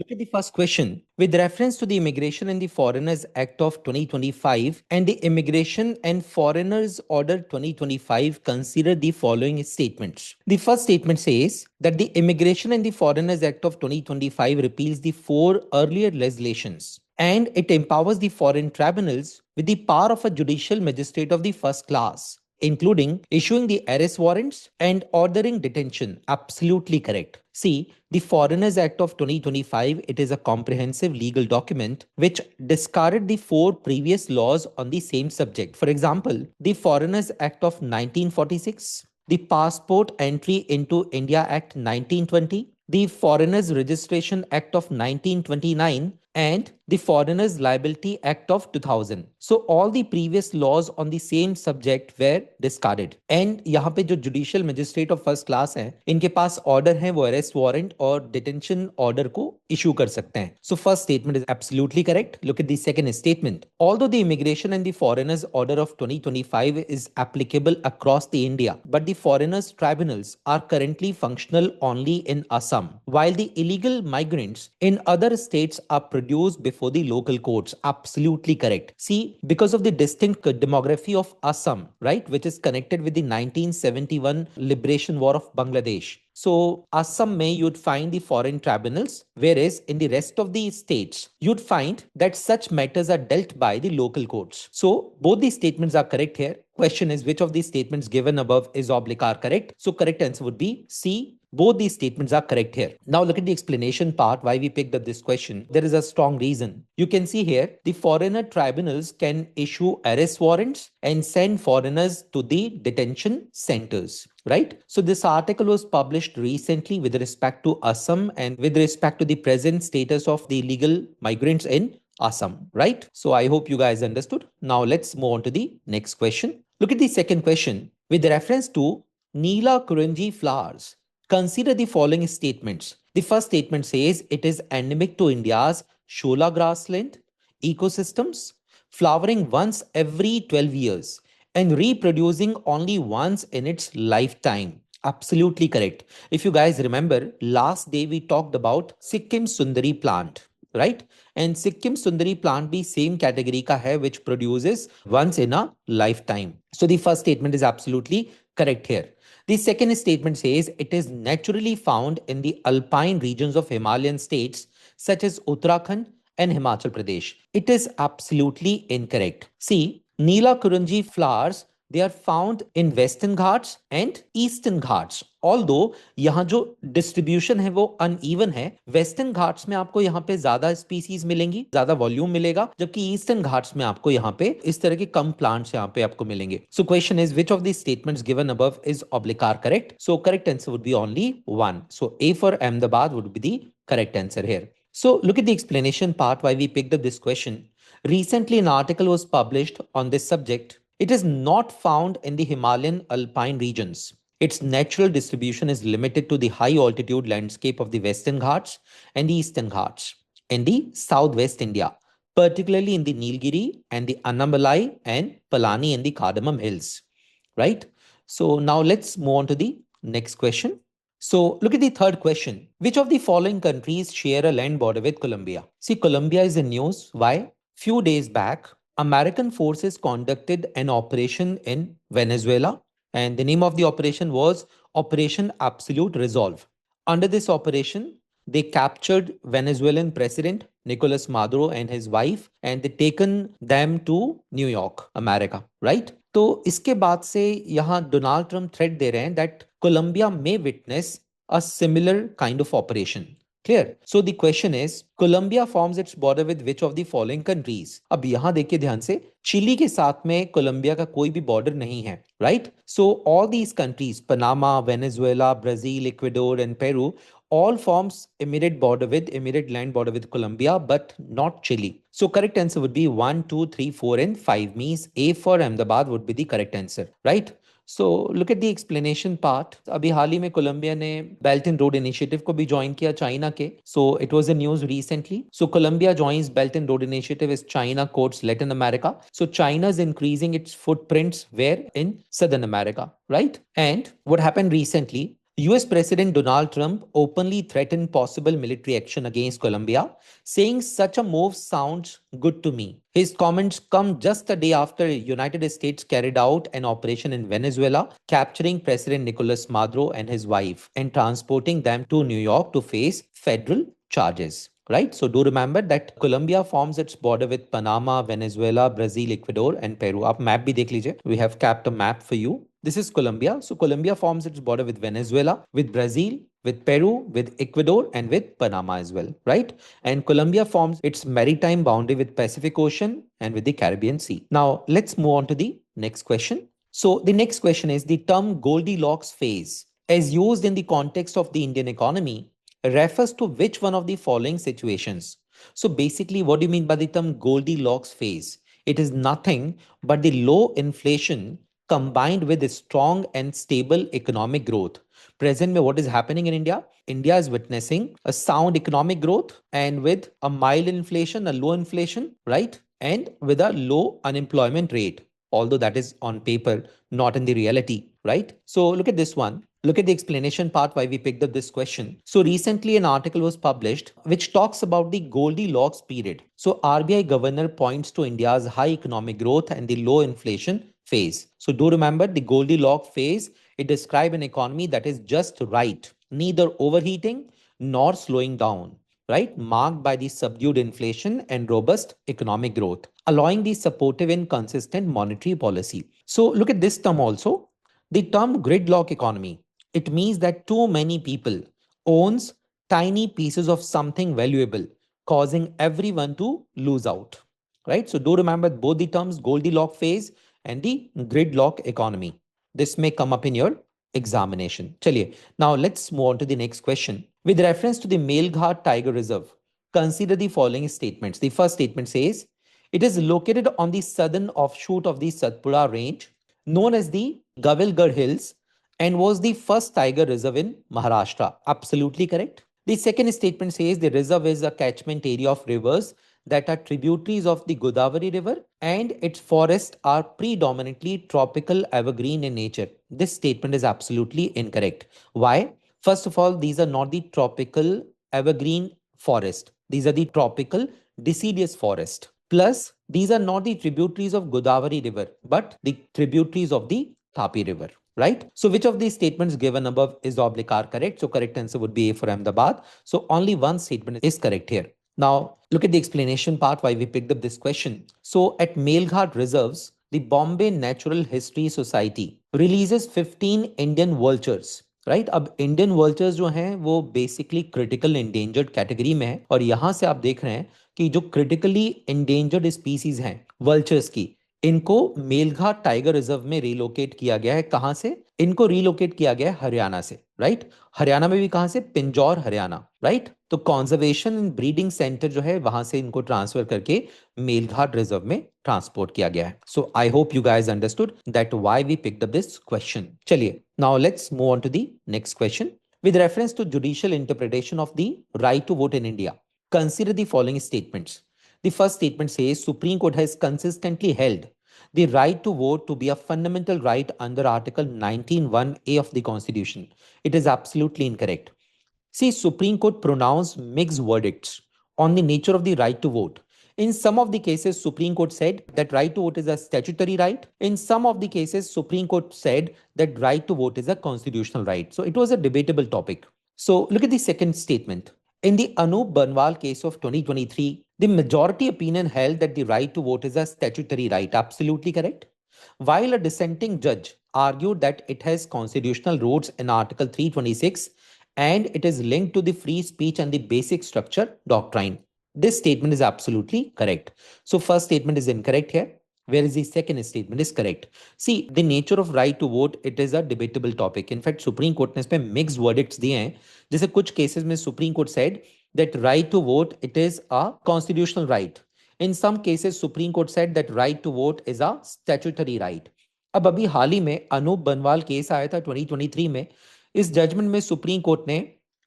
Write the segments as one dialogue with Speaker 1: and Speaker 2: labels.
Speaker 1: look at the first question. With reference to the Immigration and the Foreigners Act of 2025 and the Immigration and Foreigners Order 2025, consider the following statements. The first statement says that the Immigration and the Foreigners Act of 2025 repeals the four earlier legislations and it empowers the foreign tribunals with the power of a judicial magistrate of the first class, including issuing the arrest warrants and ordering detention. Absolutely correct. See, the Foreigners Act of 2025, it is a comprehensive legal document which discarded the four previous laws on the same subject. For example, the Foreigners Act of 1946, the Passport Entry into India Act 1920, the Foreigners Registration Act of 1929, and the Foreigners Liability Act of 2000. So all the previous laws on the same subject were discarded. And यहाँ पे जो judicial magistrate of first class है, इनके पास order है, वो arrest warrant और detention order को issue कर सकते हैं. So first statement is absolutely correct. Look at the second statement. Although the Immigration and the Foreigners Order of 2025 is applicable across the India, but the foreigners tribunals are currently functional only in Assam, while the illegal migrants in other states are produced before the local courts. Absolutely correct. See, because of the distinct demography of Assam, right, which is connected with the 1971 liberation war of Bangladesh. So Assam may you'd find the foreign tribunals, whereas in the rest of the states, you'd find that such matters are dealt by the local courts. So both these statements are correct here. Question is, which of these statements given above is oblique are correct? So correct answer would be C. Both these statements are correct here. Now look at the explanation part, why we picked up this question. There is a strong reason. You can see here, the foreigner tribunals can issue arrest warrants and send foreigners to the detention centers. Right? So this article was published recently with respect to Assam and with respect to the present status of the illegal migrants in Assam, right? So I hope you guys understood. Now let's move on to the next question. Look at the second question. With reference to Neela Kurunji flowers, consider the following statements. The first statement says it is endemic to India's Shola grassland ecosystems, flowering once every 12 years and reproducing only once in its lifetime. Absolutely correct. If you guys remember, last day we talked about Sikkim Sundari plant, right? And Sikkim Sundari plant be same category ka hai which produces once in a lifetime. So the first statement is absolutely correct here. The second statement says it is naturally found in the alpine regions of Himalayan states such as Uttarakhand and Himachal Pradesh. It is absolutely incorrect. See, Neela Kurunji flowers, they are found in Western Ghats and Eastern Ghats. Although यहाँ जो distribution है वो uneven है, Western Ghats में आपको यहाँ पे ज़्यादा species मिलेंगी, ज़्यादा volume मिलेगा, जबकि Eastern Ghats में आपको यहाँ पे इस तरह के कम plants यहाँ पे आपको मिलेंगे. So question is, which of these statements given above is oblique are correct? So correct answer would be only one. So A for Ahmedabad would be the correct answer here. So look at the explanation part why we picked up this question. Recently, an article was published on this subject. It is not found in the Himalayan alpine regions. Its natural distribution is limited to the high altitude landscape of the Western Ghats and the Eastern Ghats in the southwest India, particularly in the Nilgiri and the Annamalai and Palani and the Cardamom Hills. Right? So now let's move on to the next question. So look at the third question. Which of the following countries share a land border with Colombia? See, Colombia is in news. Why? Few days back, American forces conducted an operation in Venezuela, and the name of the operation was Operation Absolute Resolve. Under this operation, they captured Venezuelan President Nicolas Maduro and his wife, and they taken them to New York, America, right? तो इसके बाद से यहाँ Donald Trump threat दे रहे हैं that Colombia may witness a similar kind of operation. Clear? So the question is, Colombia forms its border with which of the following countries? अब यहाँ देखिए ध्यान से, चिली के साथ में कोलंबिया का कोई भी बॉर्डर नहीं है, right? So all these countries, Panama, Venezuela, Brazil, Ecuador, and Peru, all forms immediate land border with Colombia, but not Chile. So correct answer would be 1, 2, 3, 4, and 5. Means A for Ahmedabad would be the correct answer, right? So look at the explanation part. अभी हाल ही में Colombia ने belt and road initiative को भी join किया China के. So it was a news recently. So Colombia joins Belt and Road Initiative as China courts Latin America. So China is increasing its footprints where in Southern America, right? And what happened recently? US President Donald Trump openly threatened possible military action against Colombia, saying such a move sounds good to me. His comments come just a day after United States carried out an operation in Venezuela, capturing President Nicolas Maduro and his wife and transporting them to New York to face federal charges. Right? So do remember that Colombia forms its border with Panama, Venezuela, Brazil, Ecuador, and Peru. आप map भी देख लीजिए. We have kept a map for you. This is Colombia. So Colombia forms its border with Venezuela, with Brazil, with Peru, with Ecuador, and with Panama as well, right? And Colombia forms its maritime boundary with Pacific Ocean and with the Caribbean Sea. Now let's move on to the next question. So the next question is the term Goldilocks phase, as used in the context of the Indian economy, refers to which one of the following situations? So basically, what do you mean by the term Goldilocks phase? It is nothing but the low inflation combined with a strong and stable economic growth. Present में what is happening in India? India is witnessing a sound economic growth and with a mild inflation, a low inflation, right? And with a low unemployment rate, although that is on paper, not in the reality, right? So look at this one. Look at the explanation part why we picked up this question. So recently an article was published which talks about the Goldilocks period. So RBI governor points to India's high economic growth and the low inflation phase. So do remember the Goldilocks phase, it describes an economy that is just right, neither overheating nor slowing down, right? Marked by the subdued inflation and robust economic growth, allowing the supportive and consistent monetary policy. So look at this term also. The term gridlock economy, it means that too many people owns tiny pieces of something valuable, causing everyone to lose out. Right? So do remember both the terms Goldilocks phase and the gridlock economy. This may come up in your examination. Chaliye. Now let's move on to the next question. With reference to the Melghat Tiger Reserve, consider the following statements. The first statement says, it is located on the southern offshoot of the Satpura range, known as the Gavilgarh Hills, and was the first tiger reserve in Maharashtra. Absolutely correct. The second statement says the reserve is a catchment area of rivers that are tributaries of the Godavari River and its forests are predominantly tropical evergreen in nature. This statement is absolutely incorrect. Why? First of all, these are not the tropical evergreen forest. These are the tropical deciduous forest. Plus, these are not the tributaries of Godavari River, but the tributaries of the Tapi River. Right? So which of these statements given above is oblique are correct? So correct answer would be A for Ahmedabad. So only one statement is correct here. Now, look at the explanation part why we picked up this question. So, at Melghat Reserves, the Bombay Natural History Society releases 15 Indian vultures. Right अब Indian vultures जो हैं वो basically critical endangered category में है और यहां से आप देख रहे हैं कि जो क्रिटिकली इंडेंजर्ड स्पीसीज हैं वल्चर्स की इनको मेलघाट टाइगर रिजर्व में रिलोकेट किया गया है कहां से इनको रिलोकेट किया गया है हरियाणा से राइट हरियाणा में भी कहां से पिंजौर हरियाणा राइट तो कॉन्जर्वेशन एंड ब्रीडिंग सेंटर जो है वहां से इनको ट्रांसफर करके मेलघाट रिजर्व में ट्रांसपोर्ट किया गया है so I hope you guys understood that why we picked up this question चलिए now let's move on to the next question with reference to judicial interpretation of the right to vote in India, consider the following statements. The first statement says Supreme Court has consistently held the right to vote to be a fundamental right under Article 19(1)(a) of the Constitution. It is absolutely incorrect. See, Supreme Court pronounced mixed verdicts on the nature of the right to vote. In some of the cases, Supreme Court said that right to vote is a statutory right. In some of the cases, Supreme Court said that right to vote is a constitutional right. So it was a debatable topic. So look at the second statement. In the Anup Banwal case of 2023, the majority opinion held that the right to vote is a statutory right. Absolutely correct. While a dissenting judge argued that it has constitutional roots in Article 326 and it is linked to the free speech and the basic structure doctrine. This statement is absolutely correct. So first statement is incorrect here, whereas the second statement is correct. See, the nature of right to vote, it is a debatable topic. In fact, Supreme Court ने इसमें mixed verdicts दिए हैं. जैसे कुछ cases में Supreme Court said that right to vote, it is a constitutional right. In some cases, Supreme Court said that right to vote is a statutory right. अब अभी हाल ही में अनूप बनवाल केस आया था 2023 में इस जजमेंट में सुप्रीम कोर्ट ने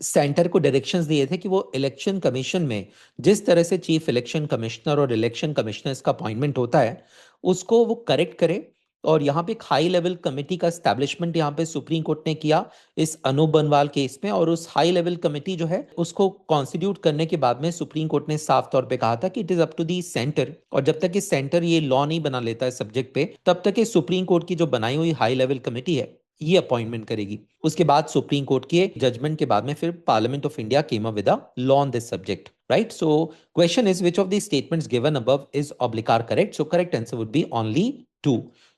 Speaker 1: सेंटर को डायरेक्शंस दिए थे कि वो इलेक्शन कमीशन में जिस तरह से चीफ इलेक्शन कमिश्नर और इलेक्शन कमिश्नर्स का अपॉइंटमेंट होता है उसको वो करेक्ट करे और यहाँ पे एक हाई लेवल कमेटी का एस्टैब्लिशमेंट यहाँ पे सुप्रीम कोर्ट ने किया इस अनूप बनवाल केस में, और उस हाई लेवल कमेटी जो है उसको कॉन्स्टिट्यूट करने के बाद में सुप्रीम कोर्ट ने साफ तौर पे कहा था कि it is up to the centre, और जब तक इस सेंटर ये लॉ नहीं बना लेता है सब्जेक्ट पे, तब तक ये सुप्रीम कोर्ट की जो बनाई हुई हाई लेवल कमेटी है ये अपॉइंटमेंट करेगी। उसके बाद सुप्रीम कोर्ट के जजमेंट के बाद में फिर parliament of India came up with a law on this subject, right? So question is, which of these statements given above is oblique or correct? So correct answer would be only 2.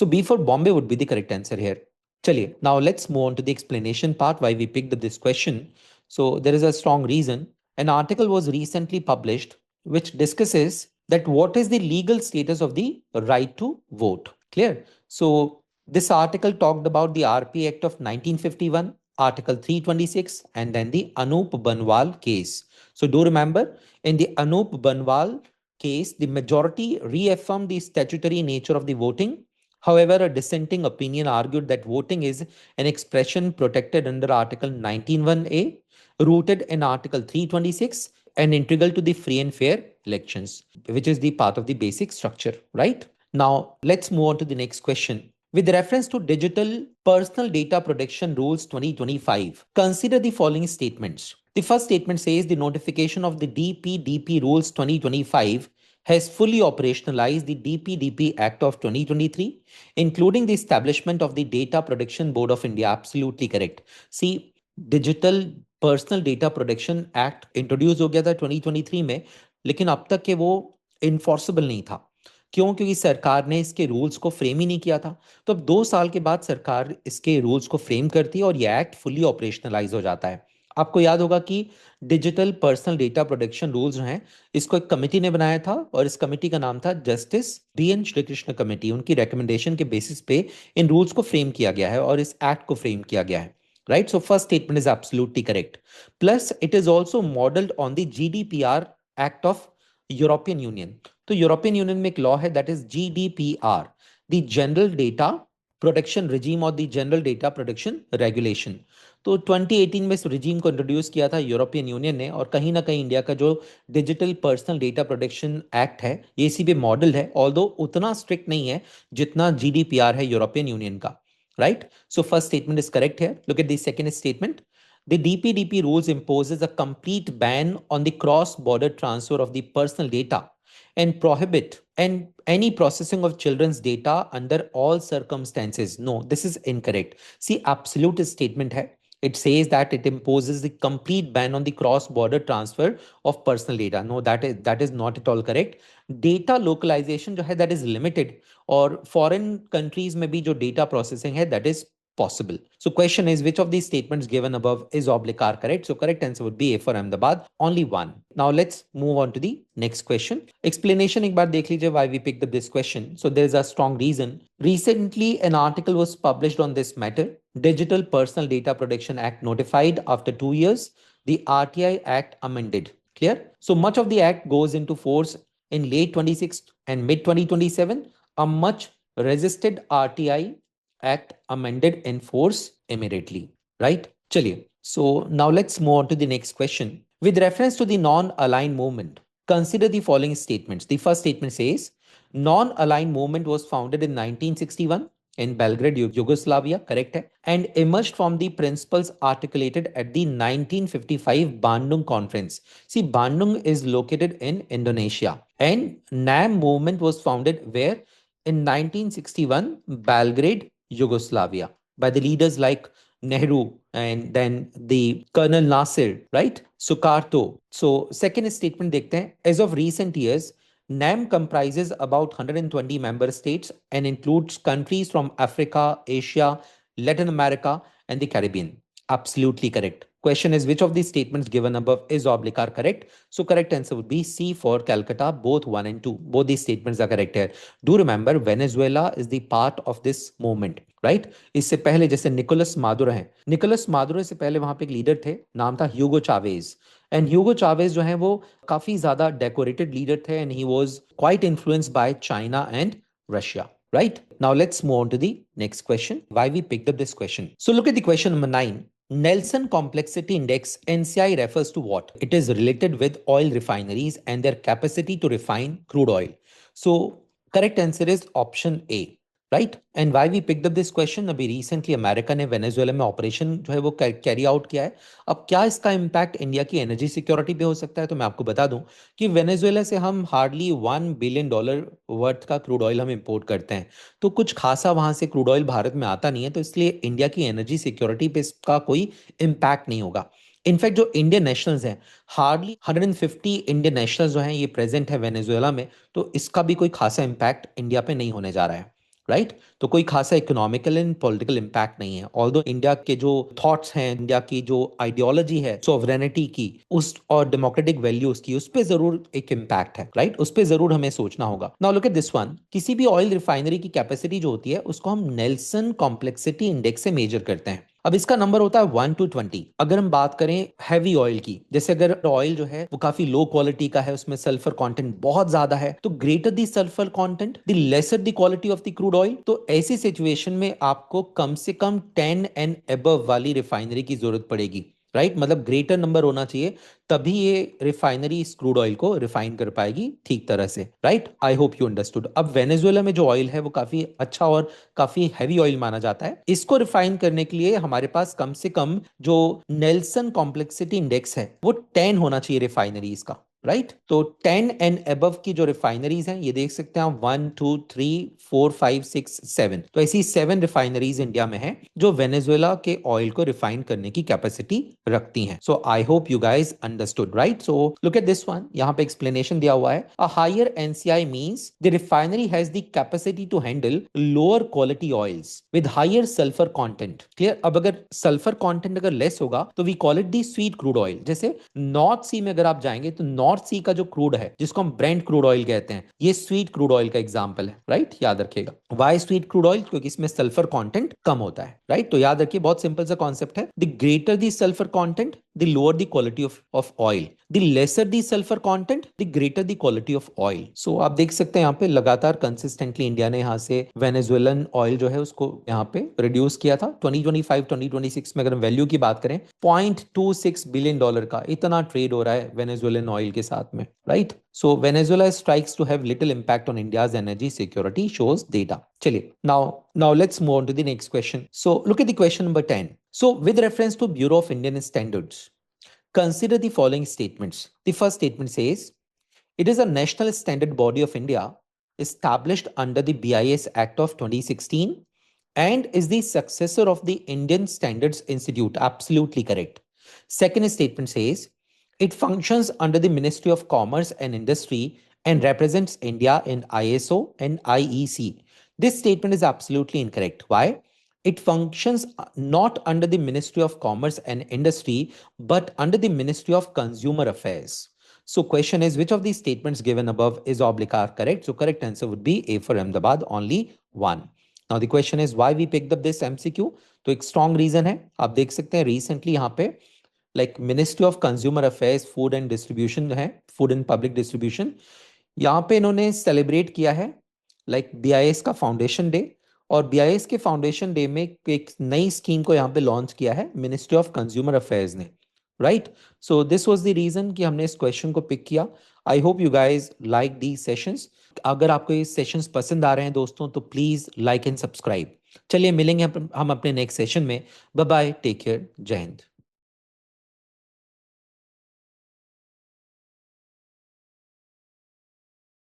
Speaker 1: So B for Bombay would be the correct answer here. Chaliye, now let's move on to the explanation part why we picked this question. So there is a strong reason. An article was recently published which discusses that what is the legal status of the right to vote. Clear? So this article talked about the RP Act of 1951, Article 326, and then the Anup Banwal case. So do remember, in the Anup Banwal case, the majority reaffirmed the statutory nature of the voting. However, a dissenting opinion argued that voting is an expression protected under Article 19(1)(a), rooted in Article 326, and integral to the free and fair elections, which is the part of the basic structure, right? Now, let's move on to the next question. With reference to Digital Personal Data Protection Rules 2025, consider the following statements. The first statement says the notification of the DPDP Rules 2025 has fully operationalized the DPDP Act of 2023, including the establishment of the Data Protection Board of India. Absolutely correct. See, digital personal data protection act introduce हो गया था 2023 में, लेकिन अब तक के वो enforceable नहीं था। क्यों? क्योंकि सरकार ने इसके रूल्स को फ्रेम ही नहीं किया था। तो अब 2 साल के बाद सरकार इसके रूल्स को फ्रेम करती है और ये एक्ट फुल्ली ऑपरेशनलाइज हो जाता है। आपको याद होगा कि digital personal data protection rules जो हैं, इसको एक कमेटी ने बनाया था और इस कमेटी का नाम था justice DN Shri Krishna committee. उनकी रिकमेंडेशन के बेसिस पे इन रूल्स को फ्रेम किया गया है और इस एक्ट को फ्रेम किया गया है, right? So first statement is absolutely correct. Plus, it is also modeled on the GDPR Act of European Union. तो यूरोपियन यूनियन में एक लॉ है that is GDPR, the general data protection regime और the general data protection regulation. तो 2018 में इस regime को introduce किया था यूरोपियन यूनियन ने, और कहीं ना कहीं इंडिया का जो digital personal data protection act है ये इसी पे मॉडल है, ऑल्दो उतना स्ट्रिक्ट नहीं है जितना GDPR है यूरोपियन यूनियन का, right? So first statement is correct here. Look at the second statement. The DPDP rules imposes a complete ban on the cross-border transfer of the personal data and prohibit and any processing of children's data under all circumstances. No, this is incorrect. See, absolute statement hai. It says that it imposes the complete ban on the cross-border transfer of personal data. No, that is not at all correct. Data localization जो है that is limited, और foreign countries में भी जो data processing है that is possible. So question is, which of these statements given above is oblique or correct? So correct answer would be A for Ahmedabad, only one. Now let's move on to the next question. Explanation एक बार देख लीजिए why we picked up this question. So there is a strong reason. Recently an article was published on this matter. Digital Personal Data Protection Act notified after 2 years. The RTI Act amended. Clear? So much of the act goes into force in late 26 and mid 2027. A much resisted RTI Act amended in force immediately, right? Chaliye. So now let's move on to the next question. With reference to the non-aligned movement, consider the following statements. The first statement says, non-aligned movement was founded in 1961 in Belgrade, Yugoslavia, correct hai, and emerged from the principles articulated at the 1955 Bandung Conference. See, Bandung is located in Indonesia, and NAM movement was founded where? In 1961, Belgrade, Yugoslavia, by the leaders like Nehru and then the Colonel Nasir, right? Sukarto. So, second statement dekhte hain. As of recent years, NAM comprises about 120 member states and includes countries from Africa, Asia, Latin America, and the Caribbean. Absolutely correct. Question is, which of these statements given above is oblique or correct? So correct answer would be C for Calcutta, both 1 and 2. Both these statements are correct here. Do remember, Venezuela is the part of this movement, right? इससे पहले जैसे Nicolas Maduro हैं, Nicolas Maduro से पहले वहां पे एक leader थे, नाम था ह्यूगो चावेज, एंड ह्यूगो चावेज जो है वो काफी ज्यादा डेकोरेटेड लीडर थे, and he was quite influenced by China and Russia, right? Now let's move on to the next question. Why we picked up this question? So look at the question number 9. Nelson Complexity Index NCI refers to what? It is related with oil refineries and their capacity to refine crude oil. So correct answer is option A, right. And why we picked up this question, अभी recently America ने Venezuela में operation जो है वो carry out किया है। अब क्या इसका इम्पैक्ट इंडिया की एनर्जी सिक्योरिटी पे हो सकता है, तो मैं आपको बता दूं कि वेनेजुएला से हम हार्डली $1 बिलियन वर्थ का क्रूड ऑयल हम इंपोर्ट करते हैं। तो कुछ खासा वहां से क्रूड ऑयल भारत में आता नहीं है, तो इसलिए इंडिया की एनर्जी सिक्योरिटी पे इसका कोई इम्पैक्ट नहीं होगा। इनफैक्ट जो इंडियन नेशनल्स हैं, हार्डली 150 इंडियन नेशनल्स जो हैं ये प्रेजेंट है वेनेजुएला में, तो इसका भी कोई खासा इम्पैक्ट इंडिया पे नहीं होने जा रहा है। राइट तो कोई खासा इकोनॉमिकल एंड पॉलिटिकल इंपैक्ट नहीं है। ऑल्दो इंडिया के जो थॉट्स हैं, इंडिया की जो आइडियोलॉजी है सॉवरेनिटी की उस और डेमोक्रेटिक वैल्यूज की, उस पर जरूर एक इम्पैक्ट है। राइट उस पर जरूर हमें सोचना होगा। Now look at this one, किसी भी ऑयल रिफाइनरी की कैपेसिटी जो होती है उसको हम नेल्सन कॉम्प्लेक्सिटी इंडेक्स से मेजर करते हैं। अब इसका नंबर होता है 1 to 20। अगर हम बात करें हैवी ऑयल की, जैसे अगर ऑयल जो है वो काफी लो क्वालिटी का है, उसमें सल्फर कंटेंट बहुत ज्यादा है, तो greater the sulphur content the lesser the quality of the crude oil. तो ऐसी सिचुएशन में आपको कम से कम 10 एंड अबव वाली रिफाइनरी की जरूरत पड़ेगी। राइट मतलब ग्रेटर नंबर होना चाहिए, तभी ये रिफाइनरी इस क्रूड ऑयल को रिफाइन कर पाएगी ठीक तरह से। Right I hope you understood. अब वेनेजुएला में जो ऑयल है वो काफी अच्छा और काफी हैवी ऑयल माना जाता है। इसको रिफाइन करने के लिए हमारे पास कम से कम जो नेल्सन कॉम्प्लेक्सिटी इंडेक्स है वो 10 होना चाहिए रिफाइनरीज का। राइट तो 10 एंड अबव की जो रिफाइनरीज हैं, ये देख सकते हैं आप, 1 2 3 4 5 6 7, तो ऐसी 7 रिफाइनरीज इंडिया में हैं जो वेनेजुएला के ऑयल को रिफाइन करने की कैपेसिटी रखती हैं। So I hope you guys understood. Right so look at this one, यहाँ पे एक्सप्लेनेशन दिया हुआ है। A higher NCI means the refinery has the capacity to handle lower quality oils with higher sulphur content. Clear. अब अगर sulphur content अगर less होगा तो we call it the sweet crude oil. जैसे नॉर्थ सी में अगर आप जाएंगे तो नॉर्थ सी का जो क्रूड है जिसको हम ब्रेंट क्रूड ऑयल कहते हैं, ये स्वीट क्रूड ऑयल का एग्जांपल है। राइट याद रखिएगा। Why sweet crude oil? क्योंकि इसमें सल्फर कंटेंट कम होता है। राइट तो याद रखिए, बहुत सिंपल सा कॉन्सेप्ट है। The greater the sulphur content the lower the quality of oil, the lesser the sulphur content the greater the quality of oil. So आप देख सकते हैं यहाँ पे लगातार कंसिस्टेंटली इंडिया ने यहाँ से वेनेजुएलन ऑयल जो है उसको यहाँ पे रिड्यूस किया था। 2025 2026 में अगर हम वैल्यू की बात करें, $0.26 बिलियन का इतना ट्रेड हो रहा है वेनेजुएलन ऑयल के साथ में। Right so Venezuela strikes to have little impact on India's energy security shows data. चलिए now let's move on to the next question. So look at the question number 10. So with reference to Bureau of Indian Standards, consider the following statements. The first statement says, it is a national standard body of India established under the BIS Act of 2016 and is the successor of the Indian Standards Institute. Absolutely correct. Second statement says, it functions under the Ministry of Commerce and Industry and represents India in ISO and IEC. This statement is absolutely incorrect. Why? It functions not under the Ministry of Commerce and Industry, but under the Ministry of Consumer Affairs. So question is, which of these statements given above is oblique are correct? So correct answer would be A for Ahmedabad, only one. Now the question is why we picked up this MCQ? तो एक strong reason है, आप देख सकते हैं recently यहाँ पे like ministry of consumer affairs, food and distribution है, फूड एंड पब्लिक डिस्ट्रीब्यूशन, यहाँ पे इन्होंने सेलिब्रेट किया है लाइक बीआईएस का फाउंडेशन डे। और बीआईएस के फाउंडेशन डे में एक नई स्कीम को यहाँ पे लॉन्च किया है मिनिस्ट्री ऑफ कंज्यूमर अफेयर्स ने। Right so this was the reason कि हमने इस क्वेश्चन को पिक किया। I hope you guys like the sessions. अगर आपको ये सेशंस पसंद आ रहे हैं दोस्तों तो प्लीज लाइक एंड सब्सक्राइब। चलिए मिलेंगे हम अपने नेक्स्ट सेशन में। बाय बाय, टेक केयर, जय हिंद।